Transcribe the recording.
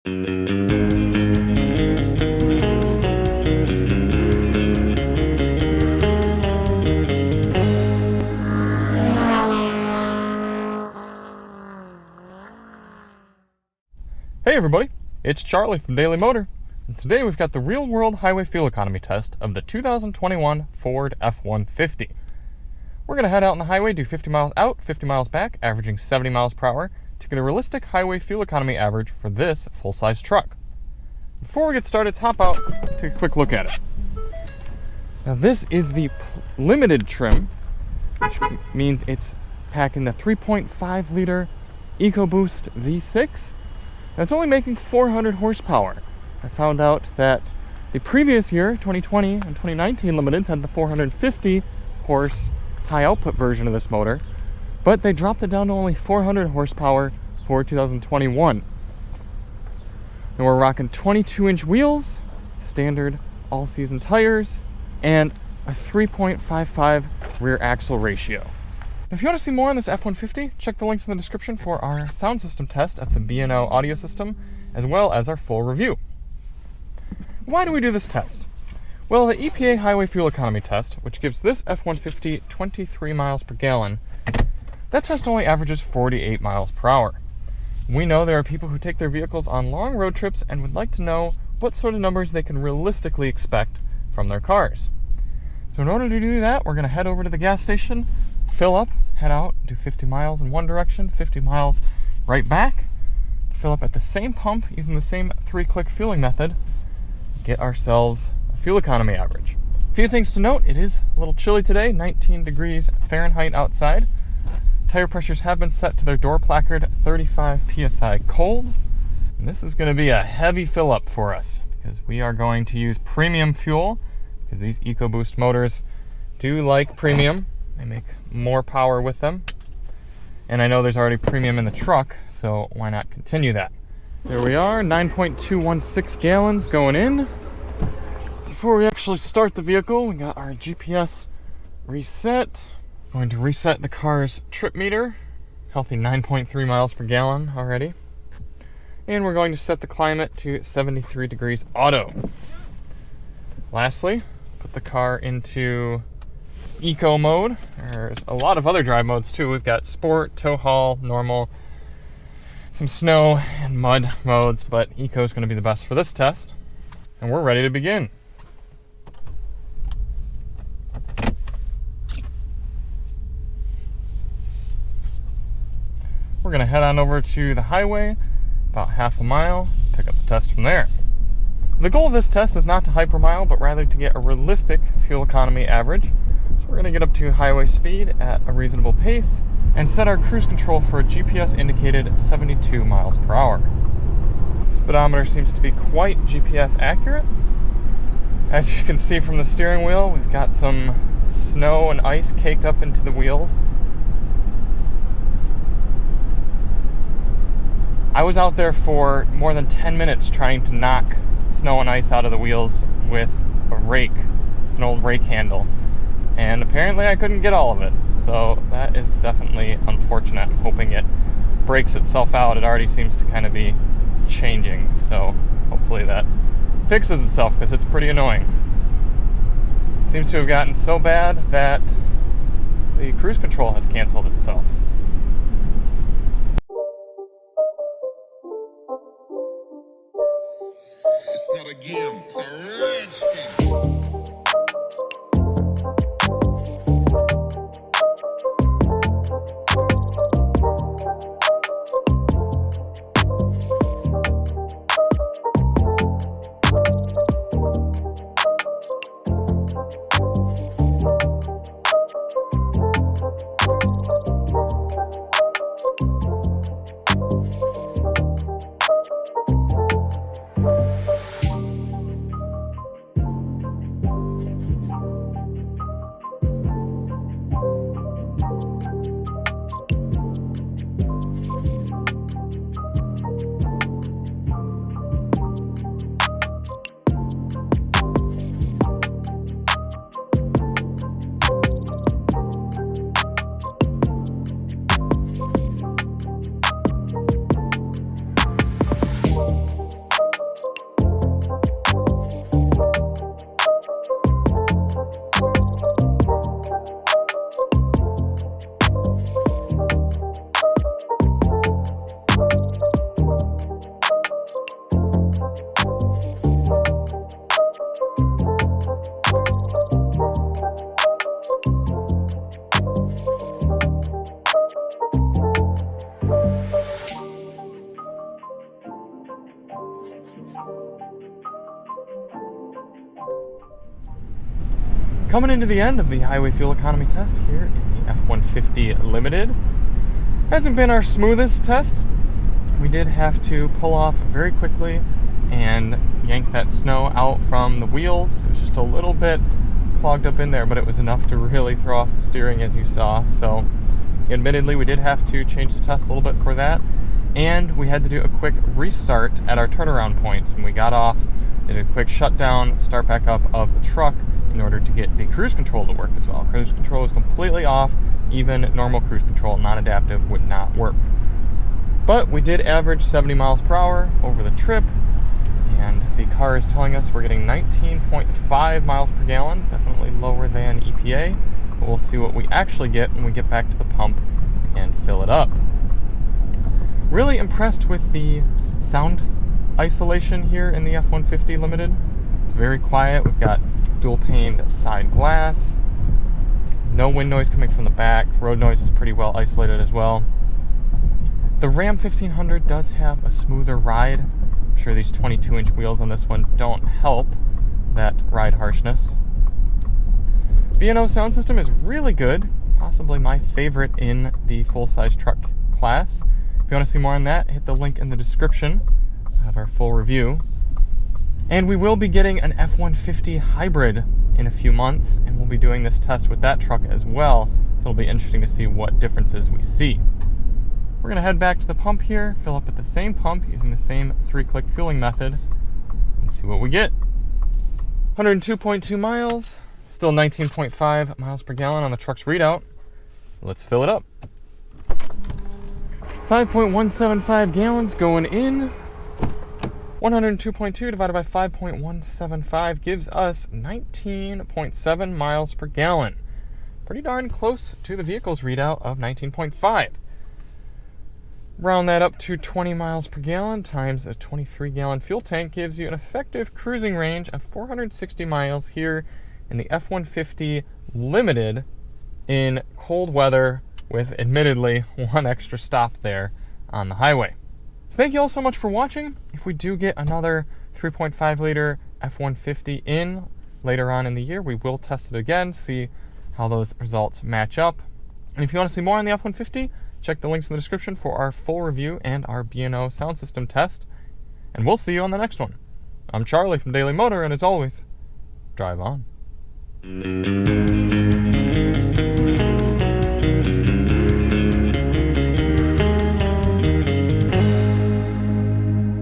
Hey everybody, it's Charlie from Daily Motor, and today we've got the real-world highway fuel economy test of the 2021 Ford F-150. We're going to head out on the highway, do 50 miles out, 50 miles back, averaging 70 miles per hour, to get a realistic highway fuel economy average for this full-size truck. Before we get started, let's hop out, take a quick look at it. Now this is the limited trim, which means it's packing the 3.5 liter EcoBoost V6. It's only making 400 horsepower. I found out that the previous year, 2020 and 2019 Limiteds, had the 450 horse high output version of this motor, but they dropped it down to only 400 horsepower for 2021. And we're rocking 22-inch wheels, standard all-season tires, and a 3.55 rear axle ratio. If you want to see more on this F-150, check the links in the description for our sound system test of the B&O audio system, as well as our full review. Why do we do this test? Well, the EPA Highway Fuel Economy Test, which gives this F-150 23 miles per gallon, that test only averages 48 miles per hour. We know there are people who take their vehicles on long road trips and would like to know what sort of numbers they can realistically expect from their cars. So in order to do that, we're going to head over to the gas station, fill up, head out, do 50 miles in one direction, 50 miles right back, fill up at the same pump using the same 3-click fueling method, get ourselves a fuel economy average. A few things to note: it is a little chilly today, 19 degrees Fahrenheit outside. Tire pressures have been set to their door placard 35 psi cold. And this is going to be a heavy fill up for us because we are going to use premium fuel, because these EcoBoost motors do like premium. They make more power with them. And I know there's already premium in the truck, so why not continue that? There we are, 9.216 gallons going in. Before we actually start the vehicle, we got our GPS reset. Going to reset the car's trip meter. Healthy 9.3 miles per gallon already. And we're going to set the climate to 73 degrees auto. Lastly, put the car into eco mode. There's a lot of other drive modes too. We've got sport, tow haul, normal, some snow and mud modes, but eco is going to be the best for this test. And we're ready to begin. We're going to head on over to the highway, about half a mile, pick up the test from there. The goal of this test is not to hypermile, but rather to get a realistic fuel economy average. So we're going to get up to highway speed at a reasonable pace and set our cruise control for a GPS indicated 72 miles per hour. Speedometer seems to be quite GPS accurate. As you can see from the steering wheel, we've got some snow and ice caked up into the wheels. I was out there for more than 10 minutes trying to knock snow and ice out of the wheels with a rake, an old rake handle, and apparently I couldn't get all of it, so that is definitely unfortunate. I'm hoping it breaks itself out. It already seems to kind of be changing, so hopefully that fixes itself, because it's pretty annoying. It seems to have gotten so bad that the cruise control has canceled itself. It's not a game, it's a rich thing. Coming into the end of the highway fuel economy test here in the F-150 Limited. Hasn't been our smoothest test. We did have to pull off very quickly and yank that snow out from the wheels. It was just a little bit clogged up in there, but it was enough to really throw off the steering, as you saw. So admittedly, we did have to change the test a little bit for that, and we had to do a quick restart at our turnaround points. When we got off, did a quick shutdown, start back up of the truck in order to get the cruise control to work as well. Cruise control was completely off. Even normal cruise control, non-adaptive, would not work. But we did average 70 miles per hour over the trip, and the car is telling us we're getting 19.5 miles per gallon, definitely lower than EPA, but we'll see what we actually get when we get back to the pump and fill it up. Really impressed with the sound isolation here in the F-150 Limited. It's very quiet. We've got dual paned side glass, no wind noise coming from the back. Road noise is pretty well isolated as well. The Ram 1500 does have a smoother ride. I'm sure these 22-inch wheels on this one don't help that ride harshness. B&O sound system is really good, possibly my favorite in the full-size truck class. If you want to see more on that, hit the link in the description. I have our full review. And we will be getting an F-150 hybrid in a few months, and we'll be doing this test with that truck as well, so it'll be interesting to see what differences we see. We're going to head back to the pump here, fill up at the same pump using the same 3-click fueling method, and see what we get. 102.2 miles, still 19.5 miles per gallon on the truck's readout. Let's fill it up. 5.175 gallons going in. 102.2 divided by 5.175 gives us 19.7 miles per gallon. Pretty darn close to the vehicle's readout of 19.5. Round that up to 20 miles per gallon times a 23-gallon fuel tank gives you an effective cruising range of 460 miles here in the F-150 Limited in cold weather, with admittedly one extra stop there on the highway. So thank you all so much for watching. If we do get another 3.5 liter F-150 in later on in the year, we will test it again, see how those results match up. And if you want to see more on the F-150, check the links in the description for our full review and our B&O sound system test. And we'll see you on the next one. I'm Charlie from Daily Motor, and as always, drive on.